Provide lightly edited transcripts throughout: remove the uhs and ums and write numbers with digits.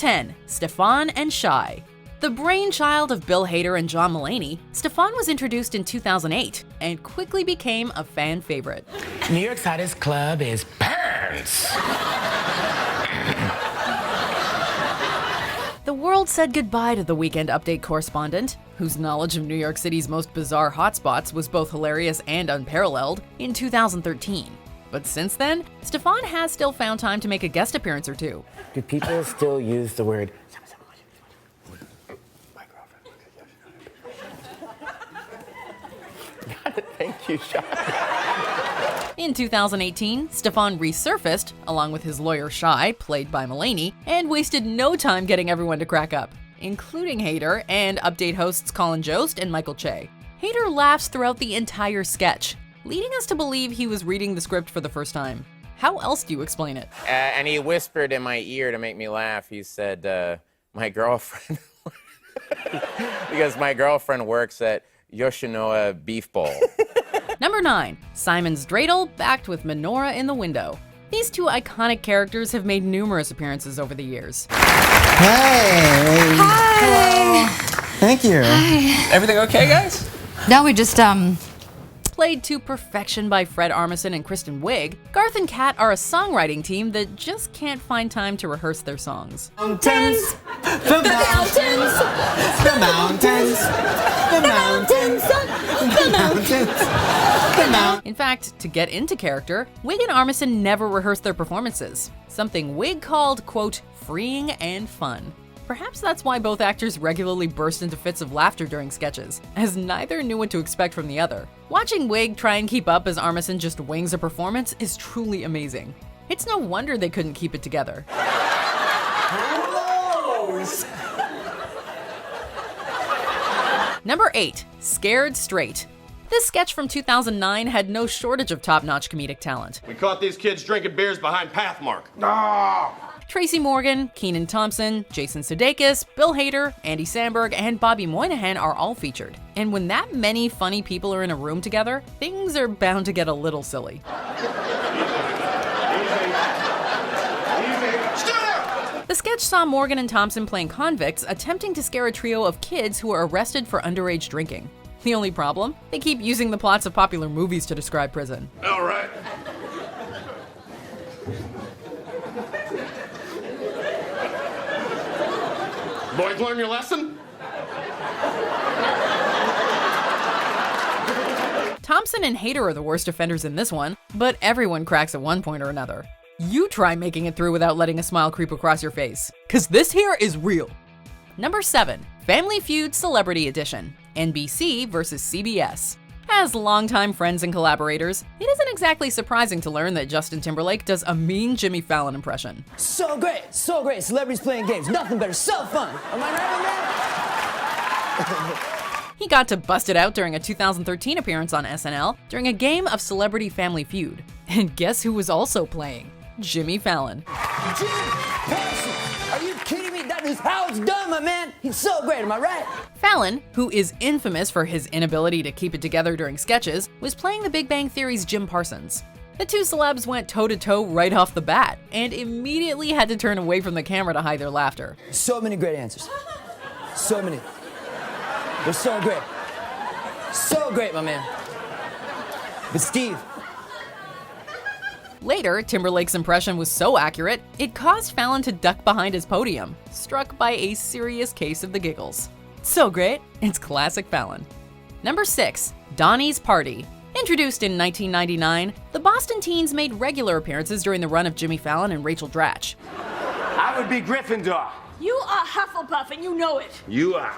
10. Stefan and Shy. The brainchild of Bill Hader and John Mulaney, Stefan was introduced in 2008 and quickly became a fan favorite. New York's hottest club is Pants. The world said goodbye to the Weekend Update correspondent, whose knowledge of New York City's most bizarre hotspots was both hilarious and unparalleled, in 2013. But since then, Stefan has still found time to make a guest appearance or two. Do people still use the word? Thank you, Shy. In 2018, Stefan resurfaced, along with his lawyer Shy, played by Mulaney, and wasted no time getting everyone to crack up, including Hader and Update hosts Colin Jost and Michael Che. Hader laughs throughout the entire sketch, leading us to believe he was reading the script for the first time. How else do you explain it? And he whispered in my ear to make me laugh. He said, my girlfriend, because my girlfriend works at Yoshinoya Beef Bowl. Number 9. Simon's dreidel backed with menorah in the window. These two iconic characters have made numerous appearances over the years. Hey! Hi! Hello. Thank you. Hi. Everything okay, guys? No, we just, Played to perfection by Fred Armisen and Kristen Wiig, Garf and Kat are a songwriting team that just can't find time to rehearse their songs. Mountains! The mountains! The mountains! The mountains! The mountains! The mountains! In fact, to get into character, Wiig and Armisen never rehearsed their performances, something Wiig called, quote, freeing and fun. Perhaps that's why both actors regularly burst into fits of laughter during sketches, as neither knew what to expect from the other. Watching Wiig try and keep up as Armisen just wings a performance is truly amazing. It's no wonder they couldn't keep it together. Number 8. Scared Straight. This sketch from 2009 had no shortage of top-notch comedic talent. We caught these kids drinking beers behind Pathmark. Tracy Morgan, Kenan Thompson, Jason Sudeikis, Bill Hader, Andy Samberg, and Bobby Moynihan are all featured. And when that many funny people are in a room together, things are bound to get a little silly. The sketch saw Morgan and Thompson playing convicts attempting to scare a trio of kids who are arrested for underage drinking. The only problem? They keep using the plots of popular movies to describe prison. All right. Boys, learn your lesson? Thompson and Hader are the worst offenders in this one, but everyone cracks at one point or another. You try making it through without letting a smile creep across your face, cause this here is real. Number 7. Family Feud Celebrity Edition, NBC versus CBS. As longtime friends and collaborators, it isn't exactly surprising to learn that Justin Timberlake does a mean Jimmy Fallon impression. So great, celebrities playing games, nothing better, so fun. Am I right, man? He got to bust it out during a 2013 appearance on SNL during a game of Celebrity Family Feud. And guess who was also playing? Jimmy Fallon. Jim Parsons, are you kidding me? That is how it's done, my man. He's so great, am I right? Fallon, who is infamous for his inability to keep it together during sketches, was playing The Big Bang Theory's Jim Parsons. The two celebs went toe-to-toe right off the bat, and immediately had to turn away from the camera to hide their laughter. So many great answers. So many. They're so great. So great, my man. But Steve. Later, Timberlake's impression was so accurate, it caused Fallon to duck behind his podium, struck by a serious case of the giggles. So great, it's classic Fallon. Number 6. Donnie's Party. Introduced in 1999, the Boston Teens made regular appearances during the run of Jimmy Fallon and Rachel Dratch. I would be Gryffindor. You are Hufflepuff and you know it. You are.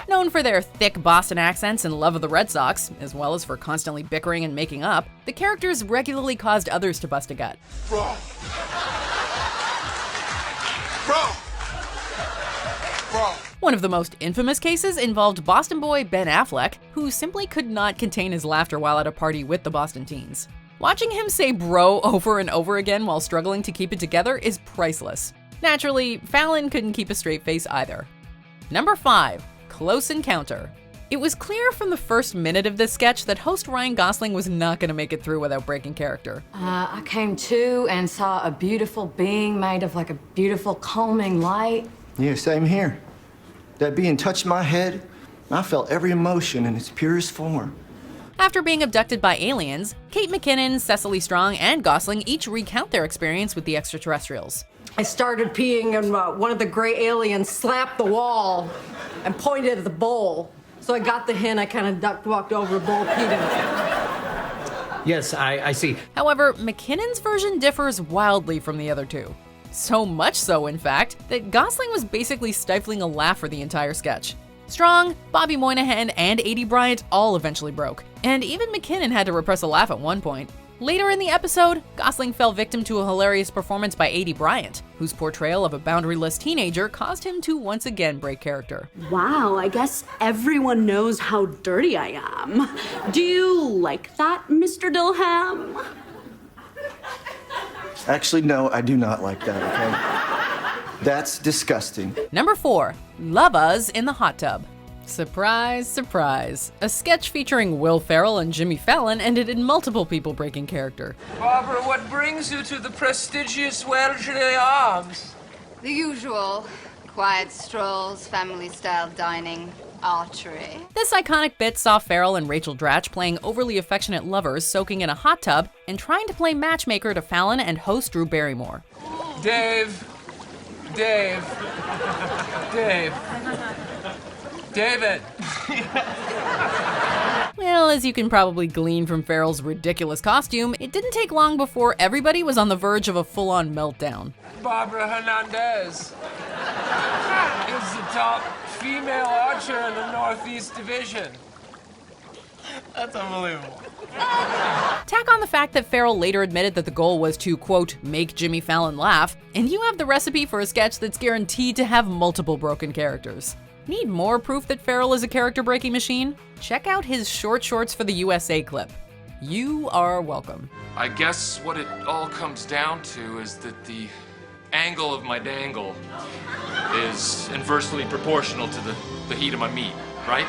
Known for their thick Boston accents and love of the Red Sox, as well as for constantly bickering and making up, the characters regularly caused others to bust a gut. Bro. One of the most infamous cases involved Boston boy Ben Affleck, who simply could not contain his laughter while at a party with the Boston Teens. Watching him say bro over and over again while struggling to keep it together is priceless. Naturally, Fallon couldn't keep a straight face either. Number 5. Close Encounter. It was clear from the first minute of this sketch that host Ryan Gosling was not going to make it through without breaking character. I came to and saw a beautiful being made of like a beautiful calming light. Yeah, same here. That being touched my head, I felt every emotion in its purest form. After being abducted by aliens, Kate McKinnon, Cecily Strong, and Gosling each recount their experience with the extraterrestrials. I started peeing and one of the gray aliens slapped the wall and pointed at the bowl. So I got the hint, I kind of duck walked over the bowl, peed in it. Yes, I see. However, McKinnon's version differs wildly from the other two. So much so, in fact, that Gosling was basically stifling a laugh for the entire sketch. Strong, Bobby Moynihan, and A.D. Bryant all eventually broke, and even McKinnon had to repress a laugh at one point. Later in the episode, Gosling fell victim to a hilarious performance by A.D. Bryant, whose portrayal of a boundaryless teenager caused him to once again break character. Wow, I guess everyone knows how dirty I am. Do you like that, Mr. Dilham? Actually, no, I do not like that, okay? That's disgusting. Number 4, Love-ahs in the hot tub. Surprise, surprise. A sketch featuring Will Ferrell and Jimmy Fallon ended in multiple people breaking character. Barbara, what brings you to the prestigious Wellesley Arms? The usual. Quiet strolls, family-style dining, archery. This iconic bit saw Ferrell and Rachel Dratch playing overly affectionate lovers soaking in a hot tub and trying to play matchmaker to Fallon and host Drew Barrymore. Dave. David. Well, as you can probably glean from Ferrell's ridiculous costume, it didn't take long before everybody was on the verge of a full-on meltdown. Barbara Hernandez is the top female archer in the Northeast Division. That's unbelievable. Tack on the fact that Ferrell later admitted that the goal was to, quote, make Jimmy Fallon laugh, and you have the recipe for a sketch that's guaranteed to have multiple broken characters. Need more proof that Ferrell is a character-breaking machine? Check out his Short Shorts for the USA clip. You are welcome. I guess what it all comes down to is that the angle of my dangle is inversely proportional to the heat of my meat, right?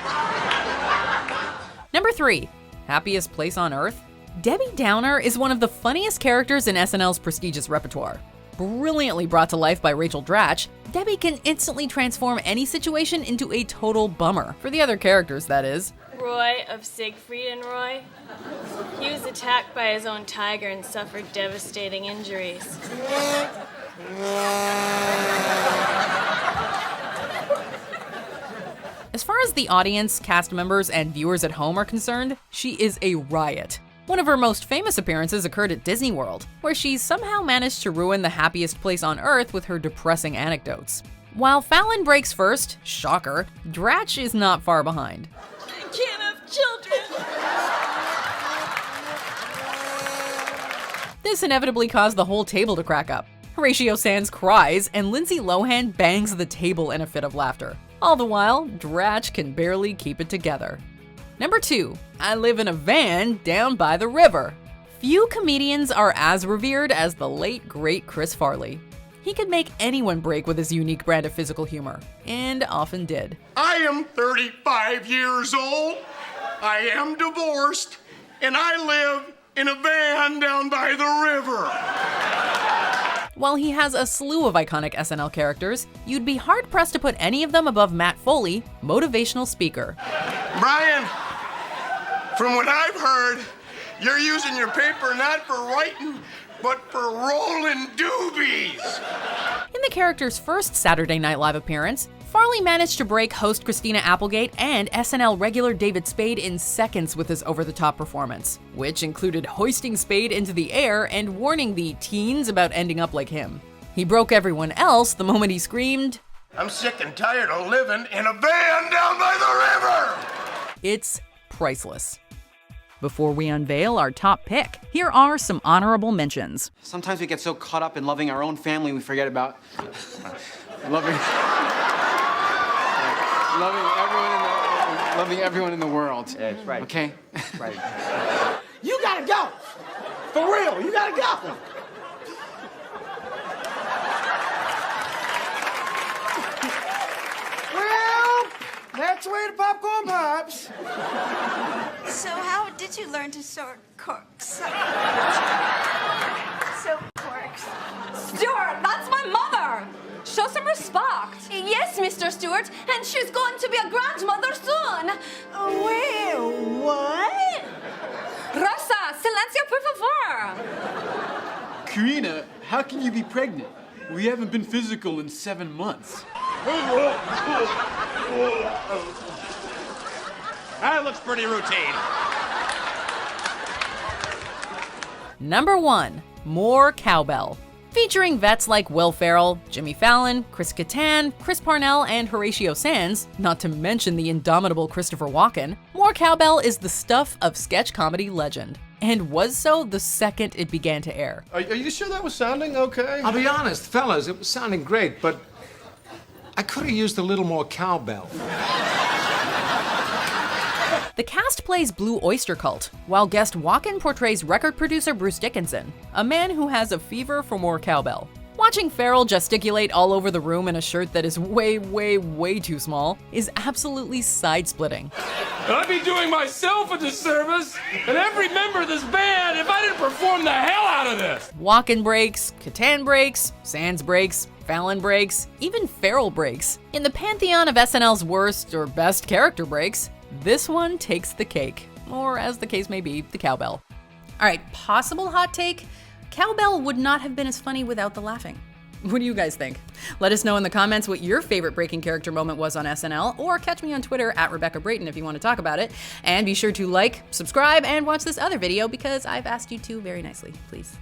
Number 3, happiest place on earth? Debbie Downer is one of the funniest characters in SNL's prestigious repertoire. Brilliantly brought to life by Rachel Dratch, Debbie can instantly transform any situation into a total bummer. For the other characters, that is. Roy of Siegfried and Roy. He was attacked by his own tiger and suffered devastating injuries. As far as the audience, cast members, and viewers at home are concerned, she is a riot. One of her most famous appearances occurred at Disney World, where she somehow managed to ruin the happiest place on earth with her depressing anecdotes. While Fallon breaks first, shocker, Dratch is not far behind. I can't have children. This inevitably caused the whole table to crack up. Horatio Sands cries, and Lindsay Lohan bangs the table in a fit of laughter. All the while, Dratch can barely keep it together. Number 2, I live in a van down by the river. Few comedians are as revered as the late, great Chris Farley. He could make anyone break with his unique brand of physical humor, and often did. I am 35 years old, I am divorced, and I live in a van down by the river. While he has a slew of iconic SNL characters, you'd be hard-pressed to put any of them above Matt Foley, motivational speaker. Brian, from what I've heard, you're using your paper not for writing, but for rolling doobies. In the character's first Saturday Night Live appearance, Farley managed to break host Christina Applegate and SNL regular David Spade in seconds with his over-the-top performance, which included hoisting Spade into the air and warning the teens about ending up like him. He broke everyone else the moment he screamed, I'm sick and tired of living in a van down by the river! It's priceless. Before we unveil our top pick, here are some honorable mentions. Sometimes we get so caught up in loving our own family we forget about loving everyone in the world. Yeah, that's right. Okay? Right. You gotta go. For real, you gotta go. Well, that's That's the way to popcorn pops. So how did you learn to sew corks? Sew corks. Stuart, that's my mother! Show some respect. Yes, Mr. Stewart, and she's going to be a grandmother soon. Wait, what? Rosa, silencio, por favor. Karina, how can you be pregnant? We haven't been physical in 7 months. That looks pretty routine. Number 1, More Cowbell. Featuring vets like Will Ferrell, Jimmy Fallon, Chris Kattan, Chris Parnell, and Horatio Sands, not to mention the indomitable Christopher Walken, More Cowbell is the stuff of sketch comedy legend, and was so the second it began to air. Are you sure that was sounding okay? I'll be honest, fellas, it was sounding great, but I could have used a little more cowbell. The cast plays Blue Oyster Cult, while guest Walken portrays record producer Bruce Dickinson, a man who has a fever for more cowbell. Watching Ferrell gesticulate all over the room in a shirt that is way, way, way too small is absolutely side-splitting. I'd be doing myself a disservice and every member of this band if I didn't perform the hell out of this. Walken breaks, Kattan breaks, Sands breaks, Fallon breaks, even Ferrell breaks. In the pantheon of SNL's worst or best character breaks, this one takes the cake, or as the case may be, the cowbell. All right, possible hot take, cowbell would not have been as funny without the laughing. What do you guys think? Let us know in the comments what your favorite breaking character moment was on SNL, or catch me on Twitter at Rebecca Brayton if you want to talk about it. And be sure to like, subscribe, and watch this other video because I've asked you to very nicely, please.